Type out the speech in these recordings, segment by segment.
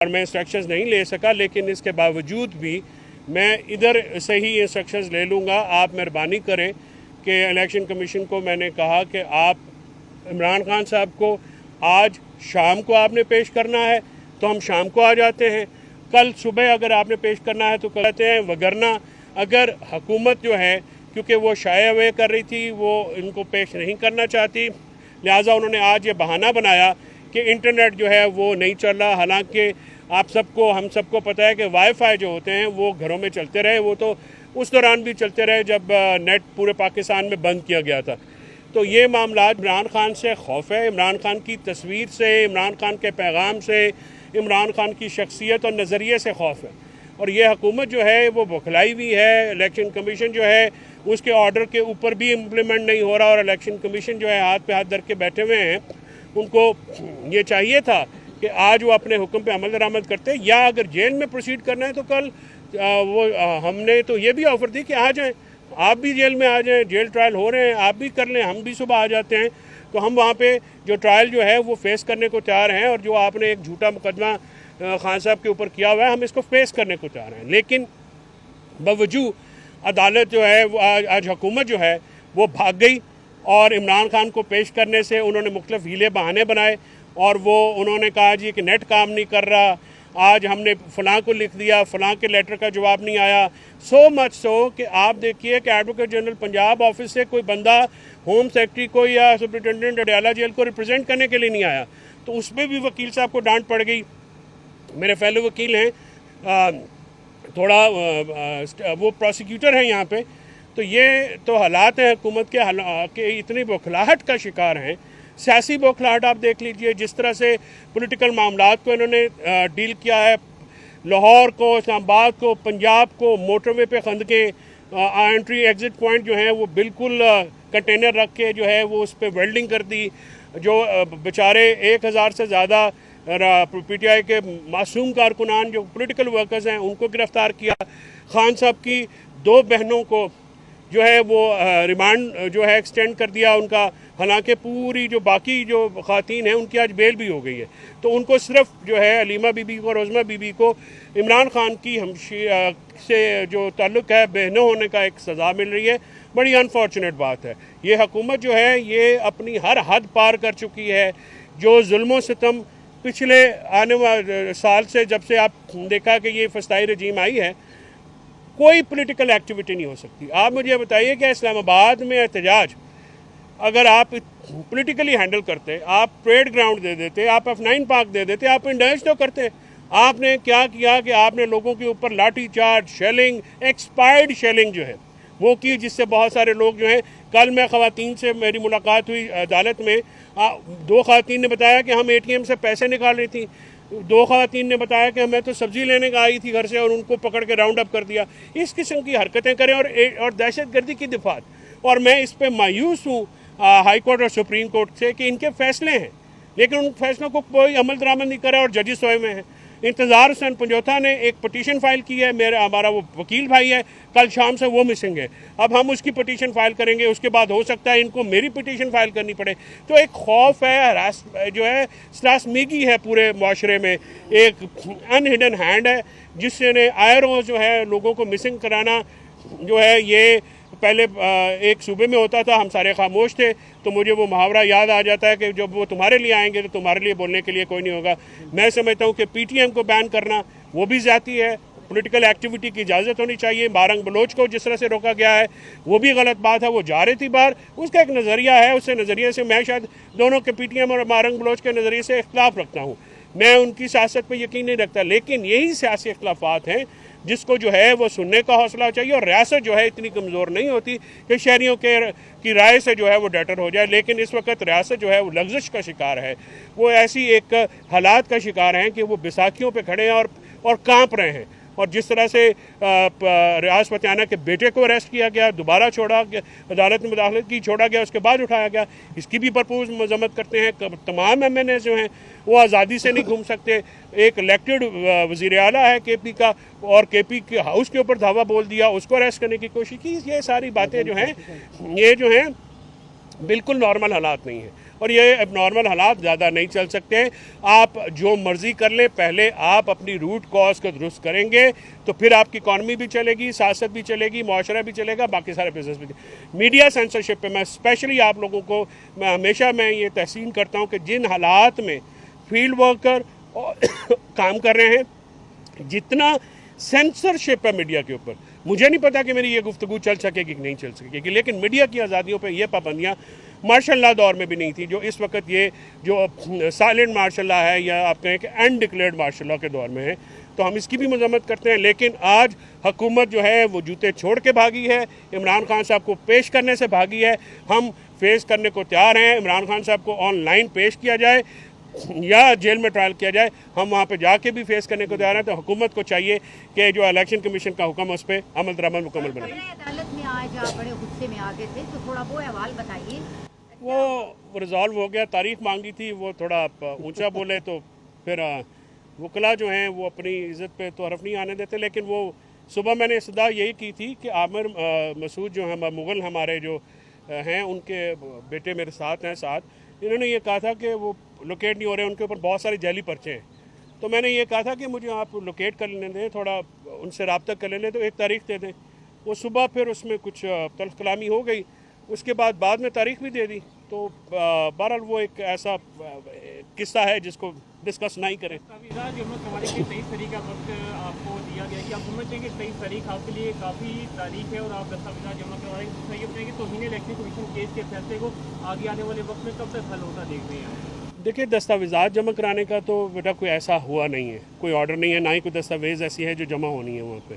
اور میں انسٹرکشنز نہیں لے سکا، لیکن اس کے باوجود بھی میں ادھر سے ہی انسٹرکشنز لے لوں گا۔ آپ مہربانی کریں کہ الیکشن کمیشن کو میں نے کہا کہ آپ عمران خان صاحب کو آج شام کو آپ نے پیش کرنا ہے تو ہم شام کو آ جاتے ہیں، کل صبح اگر آپ نے پیش کرنا ہے تو کرتے ہیں، وگرنہ اگر حکومت جو ہے کیونکہ وہ شائع ہوئے کر رہی تھی، وہ ان کو پیش نہیں کرنا چاہتی، لہٰذا انہوں نے آج یہ بہانہ بنایا کہ انٹرنیٹ جو ہے وہ نہیں چل رہا، حالانکہ ہم سب کو پتہ ہے کہ وائی فائی جو ہوتے ہیں وہ گھروں میں چلتے رہے، وہ تو اس دوران بھی چلتے رہے جب نیٹ پورے پاکستان میں بند کیا گیا تھا۔ تو یہ معاملات عمران خان سے خوف ہے، عمران خان کی تصویر سے، عمران خان کے پیغام سے، عمران خان کی شخصیت اور نظریے سے خوف ہے، اور یہ حکومت جو ہے وہ بوکھلائی بھی ہے۔ الیکشن کمیشن جو ہے اس کے آرڈر کے اوپر بھی امپلیمنٹ نہیں ہو رہا، اور الیکشن کمیشن جو ہے ہاتھ پہ ہاتھ دھر کے بیٹھے ہوئے ہیں۔ ان کو یہ چاہیے تھا کہ آج وہ اپنے حکم پہ عمل درآمد کرتے، یا اگر جیل میں پروسیڈ کرنا ہے تو کل ہم نے تو یہ بھی آفر دی کہ آ جائیں، آپ بھی جیل میں آ جائیں، جیل ٹرائل ہو رہے ہیں، آپ بھی کر لیں، ہم بھی صبح آ جاتے ہیں، تو ہم وہاں پہ جو ٹرائل جو ہے وہ فیس کرنے کو تیار ہیں، اور جو آپ نے ایک جھوٹا مقدمہ خان صاحب کے اوپر کیا ہوا ہے ہم اس کو فیس کرنے کو تیار ہیں۔ لیکن باوجود عدالت جو ہے وہ آج حکومت جو ہے وہ بھاگ گئی، اور عمران خان کو پیش کرنے سے انہوں نے مختلف ہیلے بہانے بنائے، اور انہوں نے کہا جی کہ نیٹ کام نہیں کر رہا، آج ہم نے فلاں کو لکھ دیا، فلاں کے لیٹر کا جواب نہیں آیا، سو مچ سو کہ آپ دیکھیے کہ ایڈوکیٹ جنرل پنجاب آفس سے کوئی بندہ ہوم سیکرٹری کو یا سپرنٹینڈنٹ اڈیالہ جیل کو ریپرزینٹ کرنے کے لیے نہیں آیا، تو اس پہ بھی وکیل صاحب کو ڈانٹ پڑ گئی۔ میرے فیلو وکیل ہیں، تھوڑا وہ پروسیکیوٹر ہیں یہاں پہ، تو یہ تو حالات ہیں حکومت کے اتنی بوکھلاہٹ کا شکار ہیں، سیاسی بوکھلاہٹ۔ آپ دیکھ لیجئے جس طرح سے پولیٹیکل معاملات کو انہوں نے ڈیل کیا ہے، لاہور کو، اسلام آباد کو، پنجاب کو، موٹر وے پہ خندقیں، انٹری ایگزٹ پوائنٹ جو ہیں وہ بالکل کنٹینر رکھ کے جو ہے وہ اس پہ ویلڈنگ کر دی، جو بیچارے 1000 سے زیادہ پی ٹی آئی کے معصوم کارکنان جو پولیٹیکل ورکرز ہیں ان کو گرفتار کیا، خان صاحب کی 2 بہنوں کو جو ہے وہ ریمانڈ جو ہے ایکسٹینڈ کر دیا ان کا، حالانکہ پوری جو باقی جو خواتین ہیں ان کی آج بیل بھی ہو گئی ہے، تو ان کو صرف جو ہے علیمہ بی بی کو اور عظمہ بی بی کو عمران خان کی سے جو تعلق ہے بہنوں ہونے کا ایک سزا مل رہی ہے۔ بڑی انفارچونیٹ بات ہے۔ یہ حکومت جو ہے یہ اپنی ہر حد پار کر چکی ہے۔ جو ظلم و ستم پچھلے آنے والے سال سے جب سے آپ دیکھا کہ یہ فسطائی رجیم آئی ہے، کوئی پولیٹیکل ایکٹیویٹی نہیں ہو سکتی۔ آپ مجھے بتائیے کہ اسلام آباد میں احتجاج اگر آپ پولیٹیکلی ہینڈل کرتے، آپ پریڈ گراؤنڈ دے دیتے، آپ F9 پارک دے دیتے، آپ انڈرج تو کرتے، آپ نے کیا کیا کہ آپ نے لوگوں کے اوپر لاٹھی چارج، شیلنگ، ایکسپائرڈ شیلنگ جو ہے وہ کی، جس سے بہت سارے لوگ جو ہیں، کل میں خواتین سے میری ملاقات ہوئی عدالت میں، 2 خواتین نے بتایا کہ ہم ATM سے پیسے نکال رہی تھیں، 2 خواتین نے بتایا کہ ہمیں تو سبزی لینے کا آئی تھی گھر سے اور ان کو پکڑ کے راؤنڈ اپ کر دیا۔ اس قسم کی حرکتیں کریں اور دہشت گردی کی دفعات، اور میں اس پہ مایوس ہوں ہائی کورٹ اور سپریم کورٹ سے کہ ان کے فیصلے ہیں لیکن ان فیصلوں کو کوئی عمل درآمد نہیں کرا، اور ججز سوئے میں ہیں۔ انتظار حسین پنجوتا نے ایک پٹیشن فائل کی ہے، ہمارا وہ وکیل بھائی ہے، کل شام سے وہ مسنگ ہے، اب ہم اس کی پٹیشن فائل کریں گے، اس کے بعد ہو سکتا ہے ان کو میری پٹیشن فائل کرنی پڑے۔ تو ایک خوف ہے، جو ہے سراسمیگی ہے پورے معاشرے میں، ایک ان ہڈن ہینڈ ہے جس نے آئے روز جو ہے لوگوں کو مسنگ کرانا جو ہے، یہ پہلے ایک صوبے میں ہوتا تھا، ہم سارے خاموش تھے، تو مجھے وہ محاورہ یاد آ جاتا ہے کہ جب وہ تمہارے لیے آئیں گے تو تمہارے لیے بولنے کے لیے کوئی نہیں ہوگا۔ میں سمجھتا ہوں کہ PTM کو بین کرنا وہ بھی زیادتی ہے، پولیٹیکل ایکٹیویٹی کی اجازت ہونی چاہیے۔ بارنگ بلوچ کو جس طرح سے روکا گیا ہے وہ بھی غلط بات ہے، وہ جا رہی تھی باہر، اس کا ایک نظریہ ہے، اس نظریے سے میں شاید دونوں کے PTM اور بارنگ بلوچ کے نظریے سے اختلاف رکھتا ہوں، میں ان کی سیاست پہ یقین نہیں رکھتا، لیکن یہی سیاسی اختلافات ہیں جس کو جو ہے وہ سننے کا حوصلہ چاہیے، اور ریاست جو ہے اتنی کمزور نہیں ہوتی کہ شہریوں کی رائے سے جو ہے وہ ڈٹر ہو جائے، لیکن اس وقت ریاست جو ہے وہ لغزش کا شکار ہے، وہ ایسی ایک حالات کا شکار ہیں کہ وہ بیساکھیوں پہ کھڑے ہیں اور کانپ رہے ہیں۔ اور جس طرح سے ریاض پتیانہ کے بیٹے کو اریسٹ کیا گیا، دوبارہ چھوڑا گیا، عدالت میں مداخلت کی، چھوڑا گیا، اس کے بعد اٹھایا گیا، اس کی بھی بھرپور مذمت کرتے ہیں۔ تمام MNAs جو ہیں وہ آزادی سے نہیں گھوم سکتے۔ ایک الیکٹڈ وزیر اعلیٰ ہے KP کا، اور KP کے ہاؤس کے اوپر دھاوا بول دیا، اس کو اریسٹ کرنے کی کوشش کی۔ یہ ساری باتیں جو ہیں یہ جو ہیں بالکل نارمل حالات نہیں ہیں۔ اور یہ اب نارمل حالات زیادہ نہیں چل سکتے. آپ جو مرضی کر لیں، پہلے آپ اپنی روٹ کاز کو درست کریں گے تو پھر آپ کی اکانومی بھی چلے گی، سیاست بھی چلے گی، معاشرہ بھی چلے گا، باقی سارے بزنس بھی. میڈیا سینسرشپ پہ میں اسپیشلی آپ لوگوں کو ہمیشہ یہ تحسین کرتا ہوں کہ جن حالات میں فیلڈ ورکر کام کر رہے ہیں، جتنا سینسرشپ ہے میڈیا کے اوپر، مجھے نہیں پتا کہ میری یہ گفتگو چل سکے گی کہ نہیں چل سکے گی، لیکن میڈیا کی آزادیوں پہ یہ پابندیاں مارشل لا دور میں بھی نہیں تھی، جو اس وقت یہ جو سائلنٹ مارشل لا ہے، یا آپ کہیں کہ ان ڈکلیئرڈ مارشل لا کے دور میں ہے، تو ہم اس کی بھی مذمت کرتے ہیں. لیکن آج حکومت جو ہے وہ جوتے چھوڑ کے بھاگی ہے، عمران خان صاحب کو پیش کرنے سے بھاگی ہے. ہم فیس کرنے کو تیار ہیں، عمران خان صاحب کو آن لائن پیش کیا جائے یا جیل میں ٹرائل کیا جائے، ہم وہاں پہ جا کے بھی فیس کرنے کو تیار ہیں. تو حکومت کو چاہیے کہ جو الیکشن کمیشن کا حکم ہے اس پہ عمل درآمد مکمل بنائے. عدالت میں آج آپ بڑے غصے میں آ گئے تھے، تو تھوڑا وہ احوال بتائیے. وہ ریزالو ہو گیا. تاریخ مانگی تھی، وہ تھوڑا اونچا بولے تو پھر وکلا جو ہیں وہ اپنی عزت پہ تو حرف نہیں آنے دیتے. لیکن وہ صبح میں نے استدعا یہی کی تھی کہ عامر مسعود جو ہیں مغل ہمارے جو ہیں، ان کے بیٹے میرے ساتھ ہیں. انہوں نے یہ کہا تھا کہ وہ لوکیٹ نہیں ہو رہے، ان کے اوپر بہت سارے جعلی پرچے ہیں. تو میں نے یہ کہا تھا کہ مجھے آپ لوکیٹ کر لینے دیں، تھوڑا ان سے رابطہ کر لینے، تو ایک تاریخ دے دیں. وہ صبح پھر اس میں کچھ تلخ کلامی ہو گئی، اس کے بعد میں تاریخ بھی دے دی. تو بہرحال وہ ایک ایسا قصہ ہے جس کو ڈسکس نہیں کریں. دستاویزات جمع کروانے کے 23 تاریخ کا وقت آپ کو دیا گیا کہ آپ سمجھتے ہیں کہ 23 تاریخ آپ کے لیے کافی تاریخ ہے اور آپ دستاویزات جمع کروائیں گے. دوسرا یہ بتائیں کہ توہین الیکشن کمیشن کیس کے فیصلے کو آگے آنے والے وقت میں کب تک حل ہوتا دیکھ رہے ہیں؟ دیکھیے، دستاویزات جمع کرانے کا تو بیٹا کوئی ایسا ہوا نہیں ہے، کوئی آرڈر نہیں ہے، نہ ہی کوئی دستاویز ایسی ہے جو جمع ہونی ہے وہاں پہ.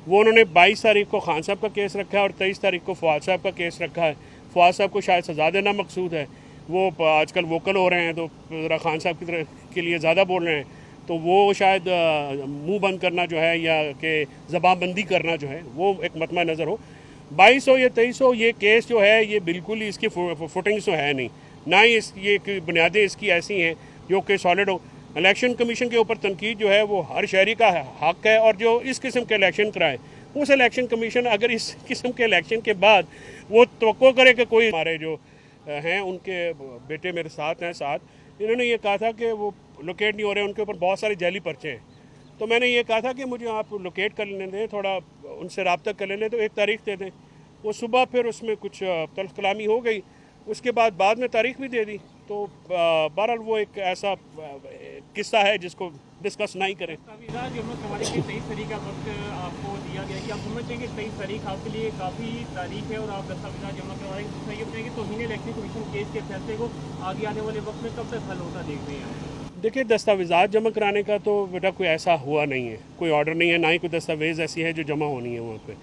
وہ انہوں نے 22 تاریخ کو خان صاحب کا کیس رکھا ہے اور 23 تاریخ کو فواد صاحب کا کیس رکھا ہے. فواد صاحب کو شاید سزا دینا مقصود ہے. وہ آج کل ووکل ہو رہے ہیں تو ذرا خان صاحب کی طرح کے لیے زیادہ بول رہے ہیں، تو وہ شاید منہ بند کرنا جو ہے یا کہ زبان بندی کرنا جو ہے وہ ایک مطمع نظر ہو. 2200 یا 2300 یہ کیس جو ہے یہ بالکل ہی اس کی فوٹنگس تو ہے نہیں، نہ ہی یہ بنیادیں اس کی ایسی ہیں جو کہ سالڈ ہو. الیکشن کمیشن کے اوپر تنقید جو ہے وہ ہر شہری کا حق ہے، اور جو اس قسم کے الیکشن کرائے، اس الیکشن کمیشن اگر اس قسم کے الیکشن کے بعد وہ توقع کرے کہ کوئی ہمارے جو ہیں ان کے بیٹے میرے ساتھ ہیں، انہوں نے یہ کہا تھا کہ وہ لوکیٹ نہیں ہو رہے، ان کے اوپر بہت سارے جعلی پرچے ہیں. تو میں نے یہ کہا تھا کہ مجھے آپ لوکیٹ کر لینے دیں، تھوڑا ان سے رابطہ کر لینے، تو ایک تاریخ دے دیں. وہ صبح پھر اس میں کچھ تلخ کلامی ہو گئی، اس کے بعد میں تاریخ بھی دے دی. تو بہرحال وہ ایک ایسا قصہ ہے جس کو ڈسکس نہیں کریں. دستاویزات جمع کروانے کے 23 تاریخ کا وقت آپ کو دیا گیا کہ آپ سمجھتے ہیں کہ 23 تاریخ آپ کے لیے کافی تاریخ ہے اور آپ دستاویزات جمع کروائیں گے. دوسرا یہ بتائیں کہ توہین الیکشن کمیشن کیس کے فیصلے کو آگے آنے والے وقت میں کب تک حل ہوتا دیکھ رہے ہیں؟ دیکھیے، دستاویزات جمع کرانے کا تو بیٹا کوئی ایسا ہوا نہیں ہے، کوئی آرڈر نہیں ہے، نہ ہی کوئی دستاویز ایسی ہے جو جمع ہونی ہے وہاں پہ.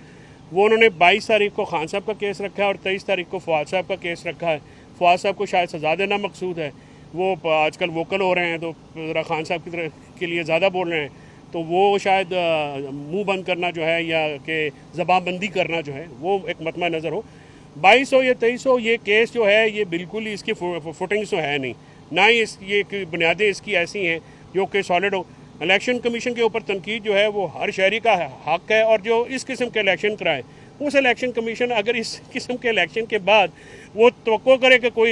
وہ انہوں نے 22 تاریخ کو خان صاحب کا کیس رکھا ہے اور 23 تاریخ کو فواد صاحب کا کیس رکھا ہے. فواد صاحب کو شاید سزا دینا مقصود ہے. وہ آج کل ووکل ہو رہے ہیں تو ذرا خان صاحب کی طرح کے لیے زیادہ بول رہے ہیں، تو وہ شاید منہ بند کرنا جو ہے یا کہ زبان بندی کرنا جو ہے وہ ایک مطمع نظر ہو. 2200 یا 2300 یہ کیس جو ہے یہ بالکل ہی اس کی فوٹنگس تو ہے نہیں، نہ ہی یہ بنیادیں اس کی ایسی ہیں جو کہ سالڈ ہو. الیکشن کمیشن کے اوپر تنقید جو ہے وہ ہر شہری کا حق ہے، اور جو اس قسم کے الیکشن کرائے، اس الیکشن کمیشن اگر اس قسم کے الیکشن کے بعد وہ توقع کرے کہ کوئی